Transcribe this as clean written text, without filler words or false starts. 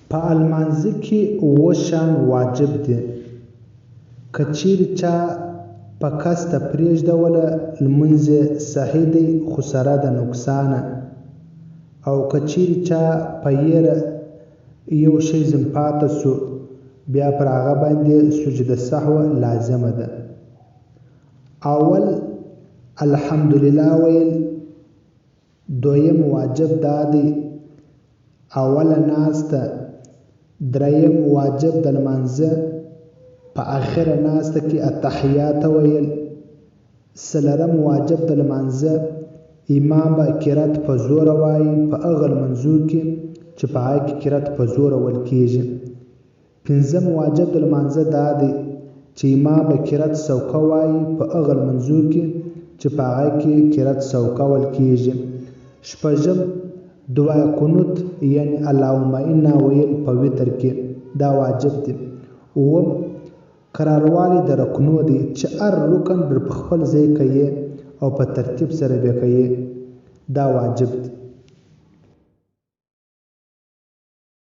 په المانځه کې اووه شیان واجب دي. که چیرې چا په کسته پرېږدوله لمونځ یې صحیح دی خو سره د نقصانه، او که چیرې چا په یېره یو شی ځین پاته سو بیا پر هغه باندې سجده سهو لازمه ده. اول الحمدلله ویل، دویم واجب دا دی اوله ناسته، دریم واجب د لمانځه په اخره ناسته کې التحیات ویل، څلرم واجب د لمانځه امام به قرات په زوره وایي په هغه لمانځو کې چې په هغه کې قرات په زوره ویل کېږي. پنځم واجب د لمانځه دا دی چې امام به قرات سوکه وایي په هغه لمانځو کې چې په هغه کې قرات سوکه ویل کېږي. شپږم دعا قنوت یعنی اللهم انا ویل په وتر کې دا واجب دی. اووم قراروالی د رکنو دی چې هر رکن پر خپل ځای کوي او په ترتیب سره به کوي، دا واجب دی.